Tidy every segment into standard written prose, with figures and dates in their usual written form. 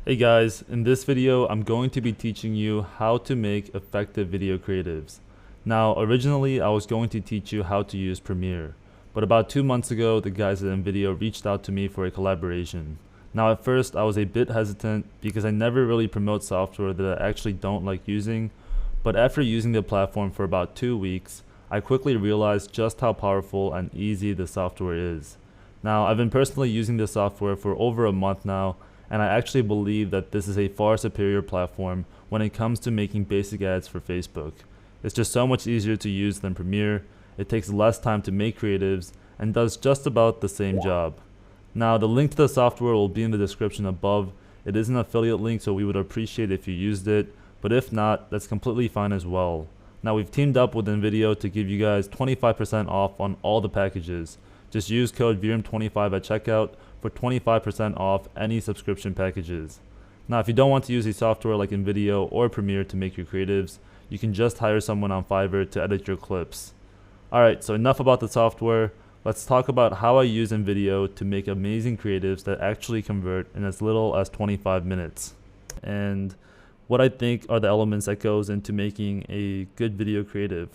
Hey guys, in this video I'm going to be teaching you how to make effective video creatives. Now originally I was going to teach you how to use Premiere, but about 2 months ago the guys at NVIDIA reached out to me for a collaboration. Now at first I was a bit hesitant because I never really promote software that I actually don't like using, but after using the platform for about 2 weeks, I quickly realized just how powerful and easy the software is. Now I've been personally using the software for over a month now, and I actually believe that this is a far superior platform when it comes to making basic ads for Facebook. It's just so much easier to use than Premiere, it takes less time to make creatives, and does just about the same job. Now the link to the software will be in the description above. It is an affiliate link, so we would appreciate if you used it, but if not, that's completely fine as well. Now we've teamed up with NVIDIA to give you guys 25% off on all the packages. Just use code VIRM25 at checkout for 25% off any subscription packages. Now if you don't want to use a software like NVIDIA or Premiere to make your creatives, you can just hire someone on Fiverr to edit your clips. Alright, so enough about the software. Let's talk about how I use NVIDIA to make amazing creatives that actually convert in as little as 25 minutes. And what I think are the elements that goes into making a good video creative.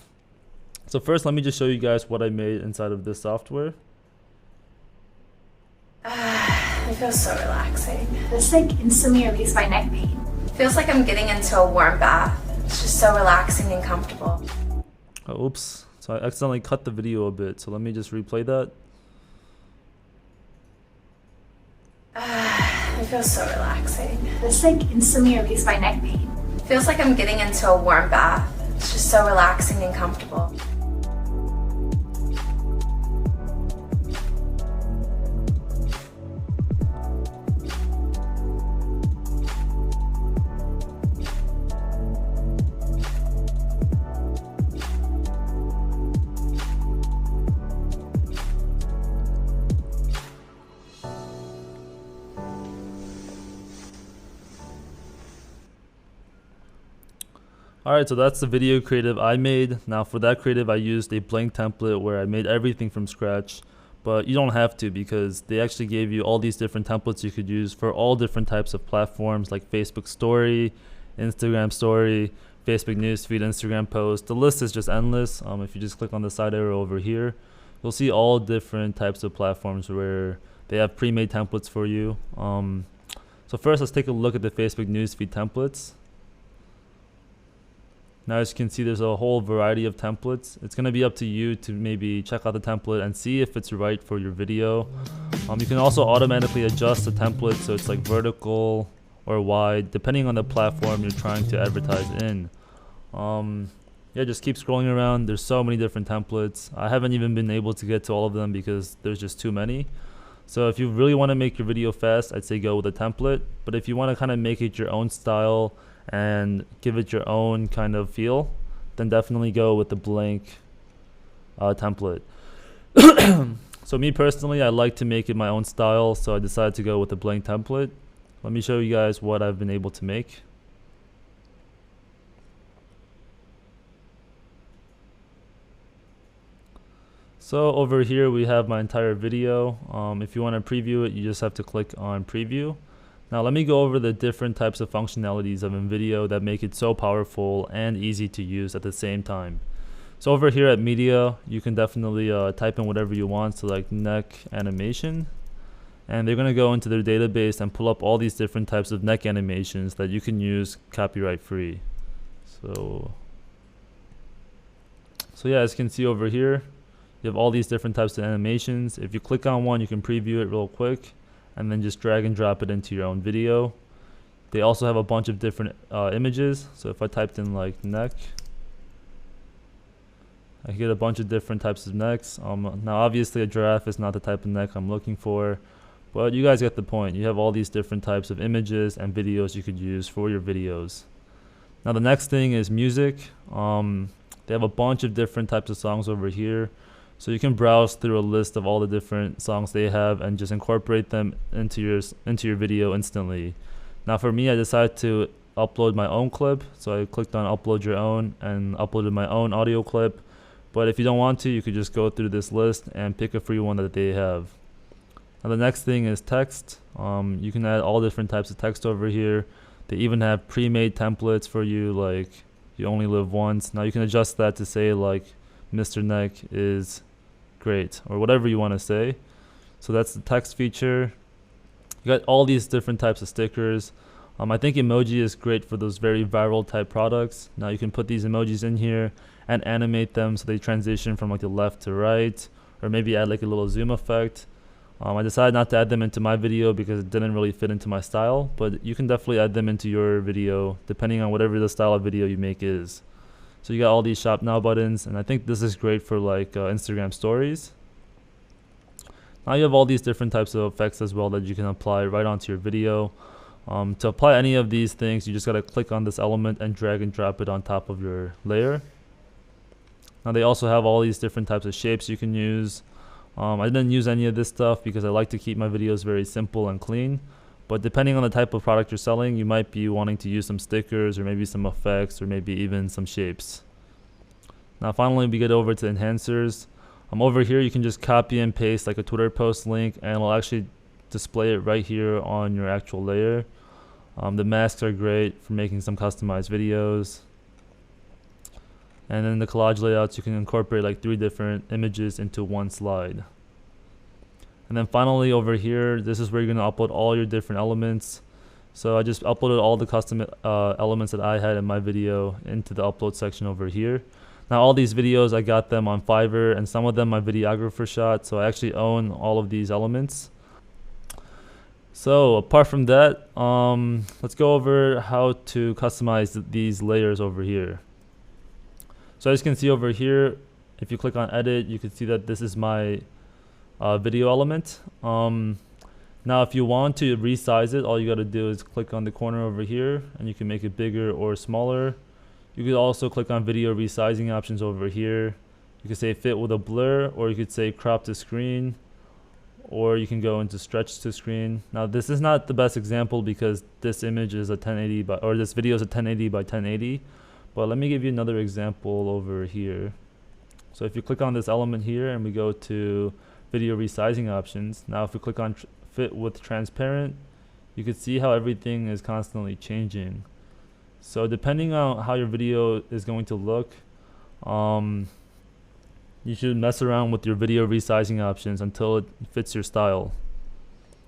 So first let me just show you guys what I made inside of this software. It feels so relaxing. This instantly relieves my neck pain. Feels like I'm getting into a warm bath. It's just so relaxing and comfortable. Oh, oops. So I accidentally cut the video a bit. So let me just replay that. It feels so relaxing. This instantly relieves my neck pain. Feels like I'm getting into a warm bath. It's just so relaxing and comfortable. Alright, so that's the video creative I made. Now for that creative I used a blank template where I made everything from scratch, but you don't have to because they actually gave you all these different templates you could use for all different types of platforms like Facebook Story, Instagram Story, Facebook Newsfeed, Instagram Post. The list is just endless. If you just click on the side arrow over here, you'll see all different types of platforms where they have pre-made templates for you. So first let's take a look at the Facebook Newsfeed templates. Now as you can see, there's a whole variety of templates. It's going to be up to you to maybe check out the template and see if it's right for your video. You can also automatically adjust the template so it's like vertical or wide depending on the platform you're trying to advertise in. Yeah, just keep scrolling around. There's so many different templates. I haven't even been able to get to all of them because there's just too many. So if you really want to make your video fast, I'd say go with a template. But if you want to kind of make it your own style and give it your own kind of feel, then definitely go with the blank template. So me personally, I like to make it my own style, so I decided to go with the blank template. Let me show you guys what I've been able to make. So over here we have my entire video. If you want to preview it, you just have to click on preview. Now let me go over the different types of functionalities of NVIDIA that make it so powerful and easy to use at the same time. So over here at media, you can definitely type in whatever you want, so like neck animation. And they're going to go into their database and pull up all these different types of neck animations that you can use copyright free. So yeah, as you can see over here, you have all these different types of animations. If you click on one, you can preview it real quick and then just drag and drop it into your own video. They also have a bunch of different images. So if I typed in like neck, I get a bunch of different types of necks. Now obviously a giraffe is not the type of neck I'm looking for, but you guys get the point. You have all these different types of images and videos you could use for your videos. Now the next thing is music. They have a bunch of different types of songs over here. So you can browse through a list of all the different songs they have and just incorporate them into your video instantly. Now for me, I decided to upload my own clip. So I clicked on upload your own and uploaded my own audio clip. But if you don't want to, you could just go through this list and pick a free one that they have. Now the next thing is text. You can add all different types of text over here. They even have pre-made templates for you, like you only live once. Now you can adjust that to say like Mr. Neck is great or whatever you want to say. So that's the text feature. You got all these different types of stickers. I think emoji is great for those very viral type products. Now you can put these emojis in here and animate them so they transition from like the left to right, or maybe add like a little zoom effect. I decided not to add them into my video because it didn't really fit into my style, but you can definitely add them into your video depending on whatever the style of video you make is. So you got all these shop now buttons, and I think this is great for like Instagram stories. Now you have all these different types of effects as well that you can apply right onto your video. To apply any of these things, you just got to click on this element and drag and drop it on top of your layer. Now they also have all these different types of shapes you can use. I didn't use any of this stuff because I like to keep my videos very simple and clean. But depending on the type of product you're selling, you might be wanting to use some stickers or maybe some effects or maybe even some shapes. Now finally we get over to enhancers. Over here you can just copy and paste like a Twitter post link and it'll actually display it right here on your actual layer. The masks are great for making some customized videos. And then the collage layouts, you can incorporate like 3 different images into one slide. And then finally over here, this is where you're going to upload all your different elements. So I just uploaded all the custom elements that I had in my video into the upload section over here. Now all these videos, I got them on Fiverr, and some of them my videographer shot, so I actually own all of these elements. So apart from that, let's go over how to customize these layers over here. So as you can see over here, if you click on edit, you can see that this is my video element. Now if you want to resize it, all you got to do is click on the corner over here and you can make it bigger or smaller. You could also click on video resizing options over here. You could say fit with a blur, or you could say crop to screen, or you can go into stretch to screen. Now this is not the best example because this image is a 1080 by, or this video is a 1080 by 1080. But let me give you another example over here. So if you click on this element here and we go to video resizing options, now if we click on fit with transparent, you can see how everything is constantly changing. So depending on how your video is going to look, you should mess around with your video resizing options until it fits your style.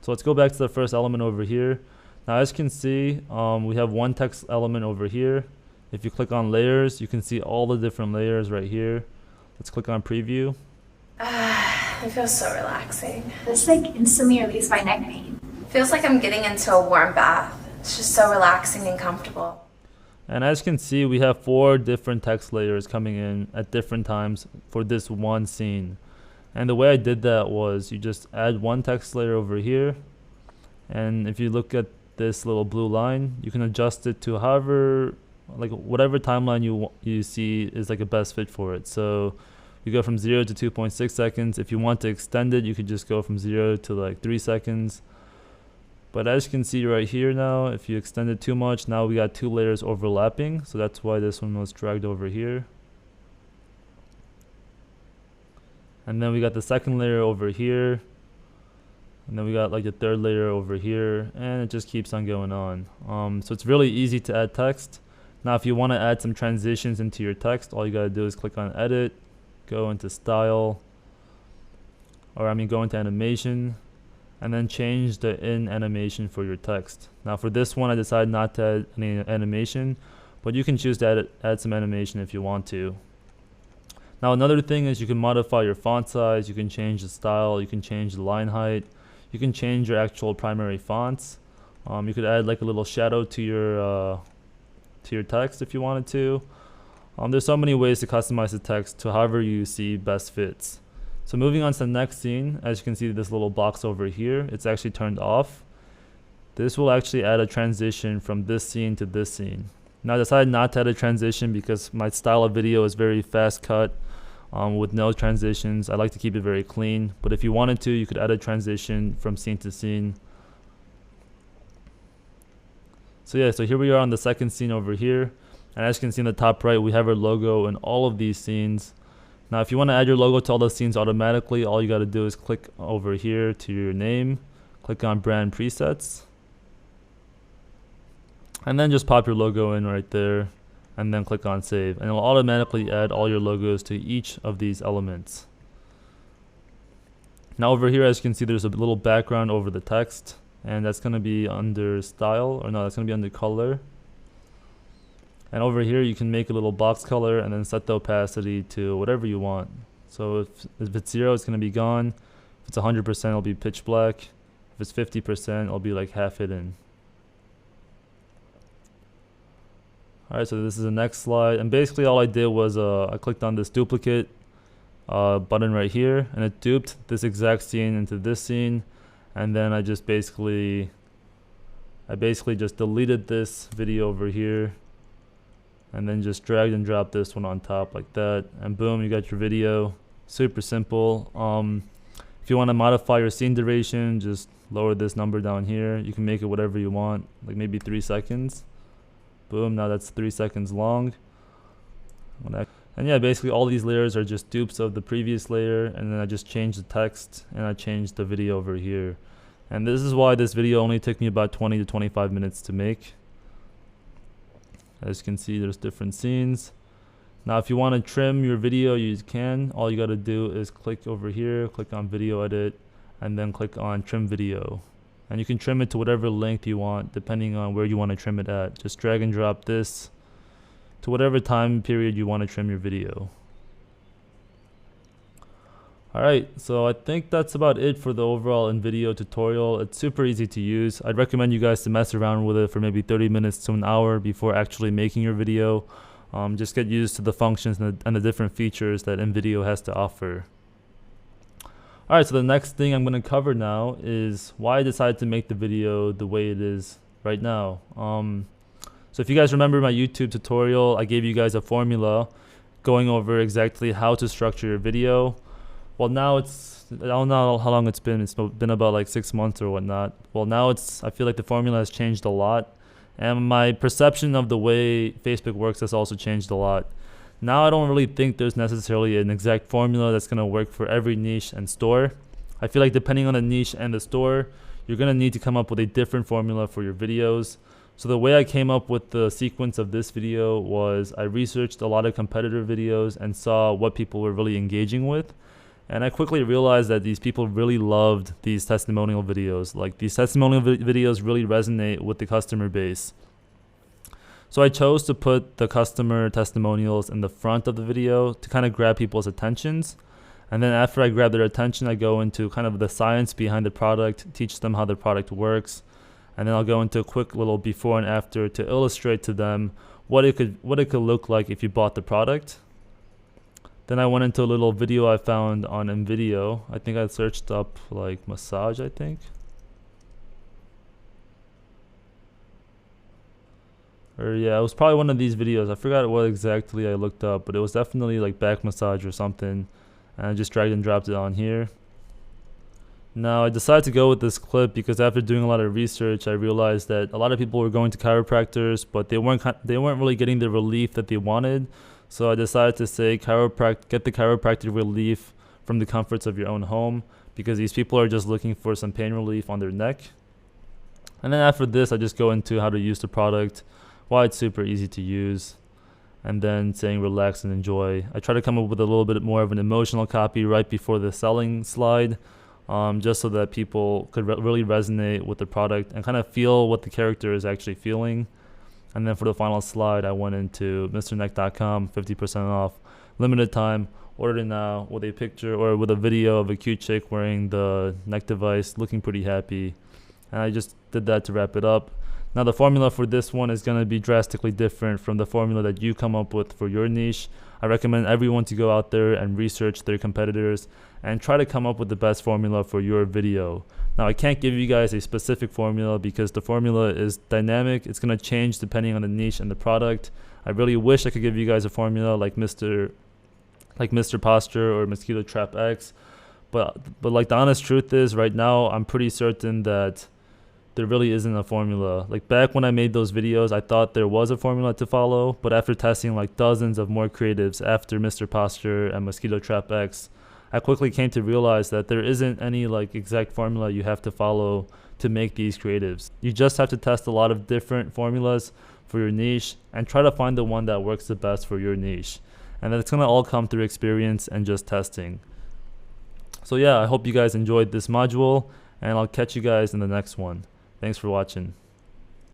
So let's go back to the first element over here. Now as you can see, we have one text element over here. If you click on layers, you can see all the different layers right here. Let's click on preview. It feels so relaxing. This like instantly relieves my neck pain. Feels like I'm getting into a warm bath. It's just so relaxing and comfortable. And as you can see, we have 4 different text layers coming in at different times for this one scene. And the way I did that was you just add one text layer over here. And if you look at this little blue line, you can adjust it to however, like whatever timeline you see is like a best fit for it. So you go from 0 to 2.6 seconds. If you want to extend it, you could just go from 0 to like 3 seconds. But as you can see right here now, if you extend it too much, now we got 2 layers overlapping. So that's why this one was dragged over here. And then we got the second layer over here. And then we got like the third layer over here. And it just keeps on going on. So it's really easy to add text. Now if you want to add some transitions into your text, all you got to do is click on edit, go into style, or go into animation, and then change the in animation for your text. Now for this one, I decided not to add any animation, but you can choose to add some animation if you want to. Now another thing is you can modify your font size, you can change the style, you can change the line height, you can change your actual primary fonts. You could add like a little shadow to your text if you wanted to. There's so many ways to customize the text to however you see best fits. So moving on to the next scene, as you can see this little box over here, it's actually turned off. This will actually add a transition from this scene to this scene. Now I decided not to add a transition because my style of video is very fast cut with no transitions. I like to keep it very clean, but if you wanted to, you could add a transition from scene to scene. So yeah, so here we are on the second scene over here. And as you can see in the top right, we have our logo in all of these scenes. Now if you want to add your logo to all the scenes automatically, all you got to do is click over here to your name, click on brand presets, and then just pop your logo in right there, and then click on save, and it will automatically add all your logos to each of these elements. Now over here, as you can see, there's a little background over the text, and that's going to be under style, or no, that's going to be under color. And over here you can make a little box color and then set the opacity to whatever you want. So if it's 0, it's going to be gone. If it's 100%, it'll be pitch black. If it's 50%, it'll be like half hidden. Alright, so this is the next slide, and basically all I did was I clicked on this duplicate button right here, and it duped this exact scene into this scene, and then I basically just deleted this video over here, and then just dragged and dropped this one on top like that, and boom, you got your video. Super simple. If you want to modify your scene duration, just lower this number down here. You can make it whatever you want, like maybe 3 seconds. Boom, now that's 3 seconds long. And yeah, basically all these layers are just dupes of the previous layer, and then I just changed the text and I changed the video over here. And this is why this video only took me about 20 to 25 minutes to make. As you can see, there's different scenes. Now if you want to trim your video, you can. All you got to do is click over here, click on video edit, and then click on trim video. And you can trim it to whatever length you want, depending on where you want to trim it at. Just drag and drop this to whatever time period you want to trim your video. Alright, so I think that's about it for the overall InVideo tutorial. It's super easy to use. I'd recommend you guys to mess around with it for maybe 30 minutes to an hour before actually making your video. Just get used to the functions and the different features that InVideo has to offer. Alright, so the next thing I'm going to cover now is why I decided to make the video the way it is right now. So if you guys remember my YouTube tutorial, I gave you guys a formula going over exactly how to structure your video. Well, now I don't know how long it's been about like 6 months or whatnot. Well, now I feel like the formula has changed a lot, and my perception of the way Facebook works has also changed a lot. Now I don't really think there's necessarily an exact formula that's going to work for every niche and store. I feel like depending on the niche and the store, you're going to need to come up with a different formula for your videos. So the way I came up with the sequence of this video was I researched a lot of competitor videos and saw what people were really engaging with. And I quickly realized that these people really loved these testimonial videos. Like, these testimonial videos really resonate with the customer base. So I chose to put the customer testimonials in the front of the video to kind of grab people's attentions. And then after I grab their attention, I go into kind of the science behind the product, teach them how the product works. And then I'll go into a quick little before and after to illustrate to them what it could look like if you bought the product. Then I went into a little video I found on InVideo. I think I searched up like massage, I think. Or yeah, it was probably one of these videos. I forgot what exactly I looked up, but it was definitely like back massage or something. And I just dragged and dropped it on here. Now I decided to go with this clip because after doing a lot of research, I realized that a lot of people were going to chiropractors, but they weren't really getting the relief that they wanted. So I decided to say get the chiropractic relief from the comforts of your own home, because these people are just looking for some pain relief on their neck. And then after this, I just go into how to use the product, why it's super easy to use, and then saying relax and enjoy. I try to come up with a little bit more of an emotional copy right before the selling slide, just so that people could really resonate with the product and kind of feel what the character is actually feeling. And then for the final slide, I went into MrNeck.com, 50% off, limited time, order it now, with a picture or with a video of a cute chick wearing the neck device, looking pretty happy. And I just did that to wrap it up. Now the formula for this one is going to be drastically different from the formula that you come up with for your niche. I recommend everyone to go out there and research their competitors and try to come up with the best formula for your video. Now I can't give you guys a specific formula because the formula is dynamic. It's going to change depending on the niche and the product. I really wish I could give you guys a formula like Mr. Posture or Mosquito Trap X, but like the honest truth is right now I'm pretty certain that there really isn't a formula. Like back when I made those videos, I thought there was a formula to follow, but after testing like dozens of more creatives after Mr. Posture and Mosquito Trap X, I quickly came to realize that there isn't any like exact formula you have to follow to make these creatives. You just have to test a lot of different formulas for your niche and try to find the one that works the best for your niche. And that's gonna all come through experience and just testing. So yeah, I hope you guys enjoyed this module, and I'll catch you guys in the next one. Thanks for watching.